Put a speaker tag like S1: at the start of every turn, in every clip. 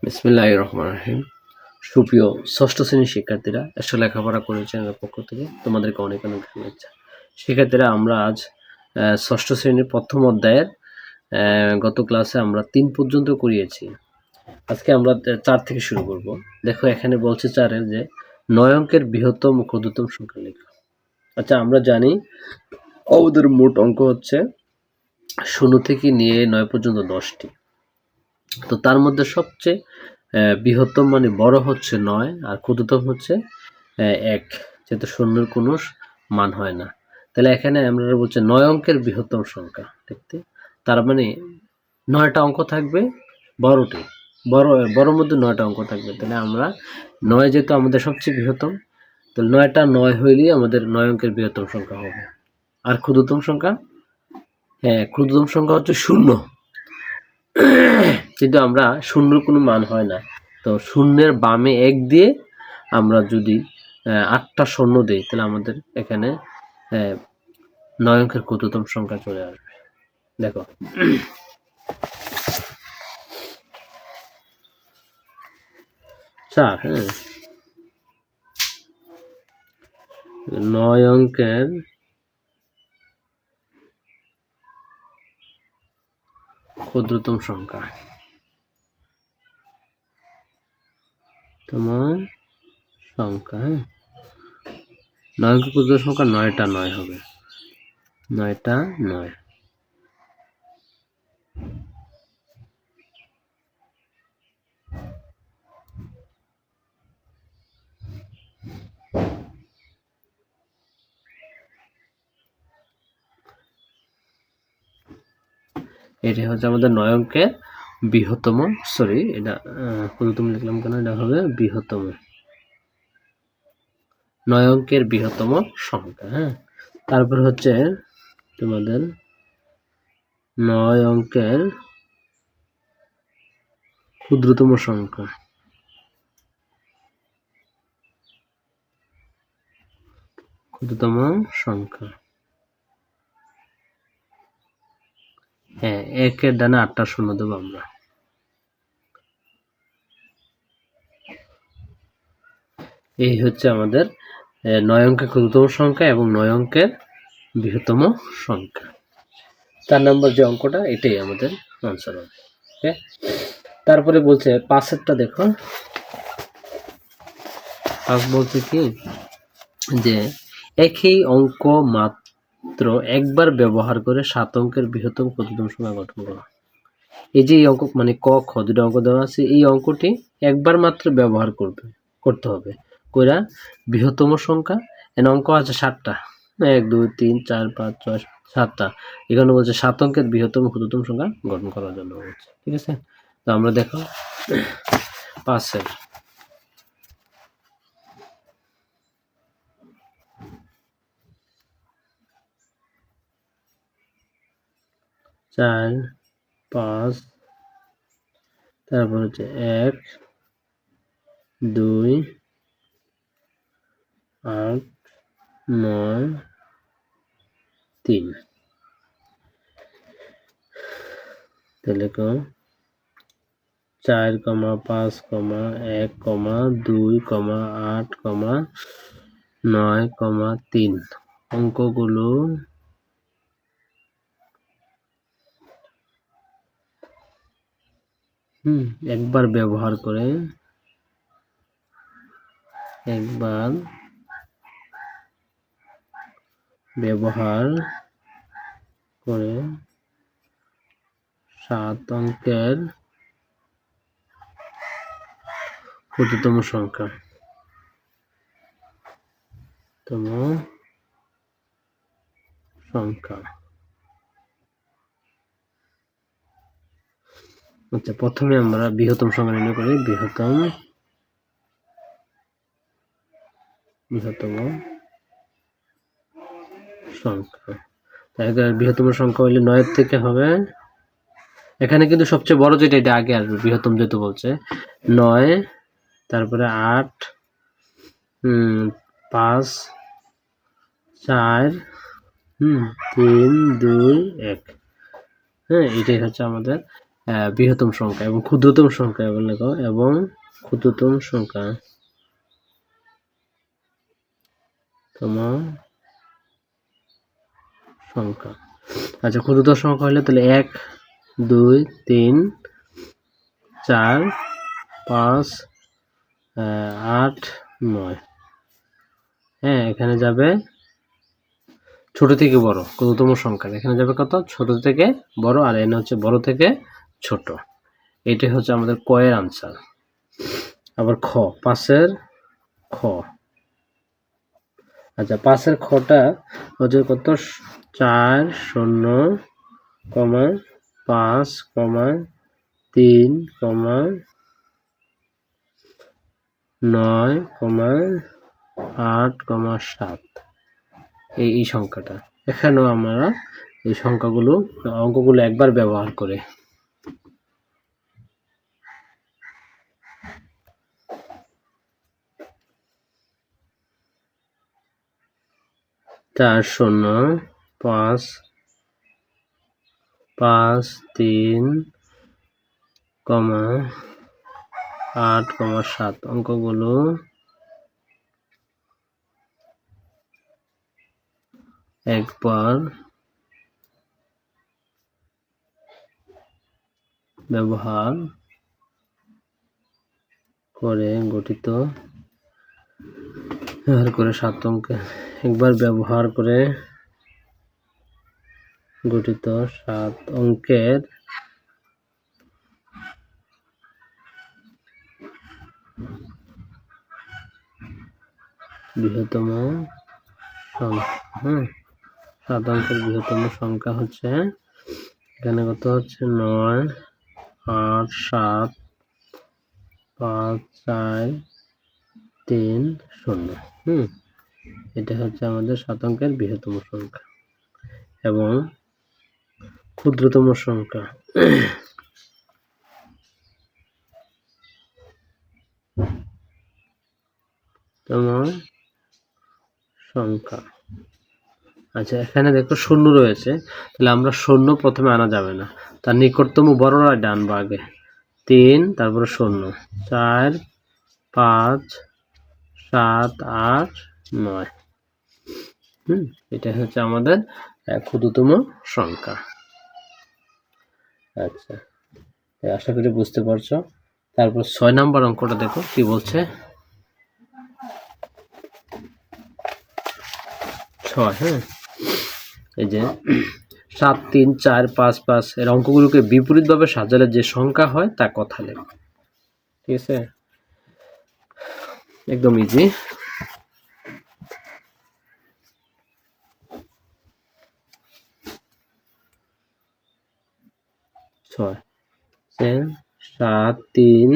S1: বিসমিল্লাহির রহমানির রহিম। সুপ্রিয় ষষ্ঠ শ্রেণীর শিক্ষার্থীরা, এসব লেখাপড়া করে চ্যানেলের পক্ষ থেকে তোমাদেরকে অনেক অনেক শুভেচ্ছা। শিক্ষার্থীরা, আমরা আজ ষষ্ঠ শ্রেণীর প্রথম অধ্যায়ের গত ক্লাসে আমরা 3 পর্যন্ত করিয়েছি। আজকে আমরা 4 থেকে শুরু করব। দেখো, এখানে বলছে 4-এর যে 9 অঙ্কের বৃহত্তম ও ক্ষুদ্রতম সংখ্যা লেখো। আচ্ছা, আমরা জানি আমাদের মোট অঙ্ক হচ্ছে 0 থেকে নিয়ে 9 পর্যন্ত 10টি। তো তার মধ্যে সবচেয়ে বৃহত্তম মানে বড় হচ্ছে 9 আর ক্ষুদ্রতম হচ্ছে 1, যেহেতু শূন্যের কোনো মান হয় না। তাহলে এখানে আমরা বলছি 9 অঙ্কের বৃহত্তম সংখ্যা দেখতে, তার মানে 9টা অঙ্ক থাকবে, বড়টি বড় মধ্যে 9টা অঙ্ক থাকবে। তাহলে আমরা 9 যেহেতু আমাদের সবচেয়ে বৃহত্তম, তাহলে 9টা 9 হইলেই আমাদের 9 অঙ্কের বৃহত্তম সংখ্যা হবে। আর ক্ষুদ্রতম সংখ্যা, ক্ষুদ্রতম সংখ্যা হচ্ছে 0, কিন্তু আমরা শূন্যের কোনো মান হয় না। তো শূন্যের বামে 1 দিয়ে আমরা যদি 8টা শূন্য দিই, তাহলে আমাদের এখানে 9 অঙ্কের ক্ষুদ্রতম সংখ্যা চলে আসবে। দেখো, 4, 9 অঙ্কের ক্ষুদ্রতম সংখ্যা তোমার সংখ্যা 9 অঙ্কের ক্ষুদ্রতম সংখ্যা 9টা 9 হবে, 9টা 9। এটি হচ্ছে আমাদের 9 অঙ্কের বৃহত্তম, এটা ক্ষুদ্রতম লিখলাম কেন, এটা হবে বৃহত্তম, 9 অঙ্কের বৃহত্তম সংখ্যা। তারপর হচ্ছে তোমাদের 9 অঙ্কের ক্ষুদ্রতম সংখ্যা, একের ডানে 8টা শূন্য দেবো আমরা। এই হচ্ছে আমাদের 9 অঙ্কের ক্ষুদ্রতম সংখ্যা এবং 9 অঙ্কের বৃহত্তম সংখ্যা। 4 নম্বর যে অঙ্কটা, এটাই আমাদের আনসার হবে। তারপরে বলছে 5-এরটা দেখো। 5 বলছে কি যে একই অঙ্ক মাত্র একবার ব্যবহার করে 7 অঙ্কের বৃহত্তম ক্ষুদ্রতম সংখ্যা গঠন করা। এই যে অঙ্ক মানে ক খ দুটো অঙ্ক দেওয়া আছে, এই অঙ্কটি একবার মাত্র ব্যবহার করতে হবে কইরা বৃহত্তম সংখ্যা। এর অঙ্ক আছে 7টা, 1 2 3 4 5 6 7টা। এখানে বলছে 7 অঙ্কের বৃহত্তম ক্ষুদ্রতম সংখ্যা গঠন করার জন্য বলছে। ঠিক আছে, তো আমরা দেখো 5-এর 4 5, তারপর হচ্ছে 1 2 8 9 3। তাহলে 4, 5, 1, 2, 8, 9, 3 অঙ্কগুলো একবার ব্যবহার করে 7 অঙ্কের ক্ষুদ্রতম সংখ্যা আচ্ছা, প্রথমে আমরা বৃহত্তম সংখ্যা নির্ণয় করি। বৃহত্তম সংখ্যা, বৃহত্তম সংখ্যা হইলে 9 থেকে হবে। এখানে কিন্তু সবচেয়ে বড় যেটা, এটা আগে আসবে, বৃহত্তম যেহেতু বলছে 9, তারপরে 8 5 4 3 2 1। এটাই হচ্ছে আমাদের বৃহত্তম সংখ্যা এবং ক্ষুদ্রতম সংখ্যা এবং ক্ষুদ্রতম সংখ্যা সংখ্যা। আচ্ছা, ক্ষুদ্রতম সংখ্যা হলে তাহলে 1 2 3 4 5 8 9। হ্যাঁ, এখানে যাবে ছোট থেকে বড় ক্ষুদ্রতম সংখ্যা, এখানে যাবে কত? ছোট থেকে বড়, আর এখানে হচ্ছে বড় থেকে ছোট। এটাই হচ্ছে আমাদের ক এর আনসার। আবার খ, 5-এর খ। আচ্ছা, 5-এর খটা হচ্ছে কত? 4 0 5 3 9 8 7। এই সংখ্যাটা এখানেও আমরা এই সংখ্যাগুলো অঙ্কগুলো একবার ব্যবহার করে 4 0 5 5 3 8 7 অঙ্কগুলো একবার ব্যবহার করে গঠিত 7 অঙ্কের একবার ব্যবহার করে গঠিত 7 অঙ্কের বৃহত্তম সংখ্যা। 7 অঙ্কের বৃহত্তম সংখ্যা হচ্ছে এখানে কত হচ্ছে? 9 8 7 5 4 3 0। এটা হচ্ছে আমাদের 7 অঙ্কের বৃহত্তম সংখ্যা এবং ক্ষুদ্রতম সংখ্যা সংখ্যা। আচ্ছা, এখানে দেখো 0 রয়েছে, তাহলে আমরা 0 প্রথমে আনা যাবে না, তার নিকটতম বড়রা ডানবো আগে। 3, তারপরে 0 4 5 7 8 9। এটা হচ্ছে আমাদের ক্ষুদ্রতম সংখ্যা। আচ্ছা, আশা করি বুঝতে পারছো। তারপর 6 নাম্বার অঙ্কটা দেখো কি বলছে। 6, হ্যাঁ, এই যে 7 3 4 5 5 এর অঙ্কগুলোকে বিপরীতভাবে সাজালে যে সংখ্যা হয় তা কথা লেখ। ঠিক আছে, একদম ইজি। ছয় 7 3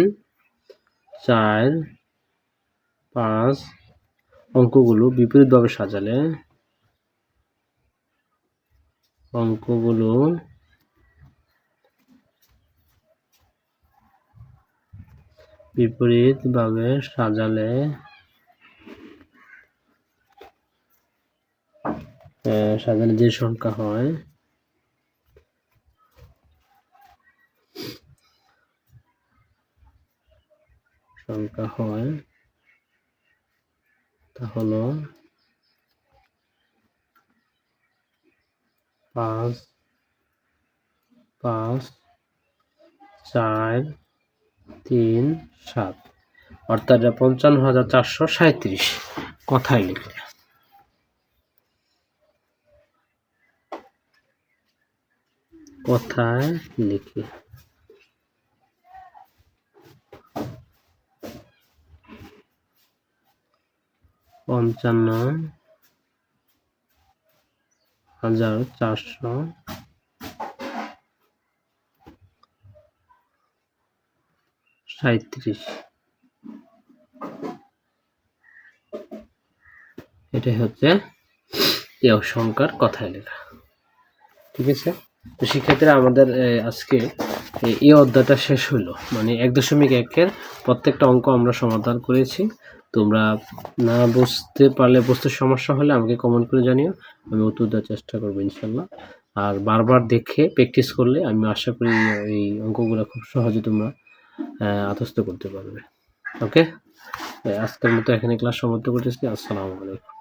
S1: 4 5 অঙ্কগুলো বিপরীতভাবে সাজালে সাজালে যে সংখ্যা হয় তা হলো 5 5 4 3 7, অর্থাৎ 55,437 কথায় লিখলে। কথায় লিখি 55,437। এটাই হচ্ছে এই সংখ্যার কথায় লেখা। ঠিক আছে, তো শিক্ষার্থীরা আমাদের আজকে এই অধ্যায়টা শেষ হলো, মানে 1.1-এর প্রত্যেকটা অঙ্ক আমরা সমাধান করেছি। তোমরা না বুঝতে পারলে, বুঝতে সমস্যা হলে আমাকে কমেন্ট করে জানিও, আমি উত্তর দেওয়ার চেষ্টা করবো ইনশাল্লাহ। আর বারবার দেখে প্র্যাকটিস করলে আমি আশা করি এই অঙ্কগুলো খুব সহজে তোমরা আত্মস্থ করতে পারবে। ওকে, আজকের মতো এখানে ক্লাস সমাপ্ত করতেছি। আসসালামু আলাইকুম।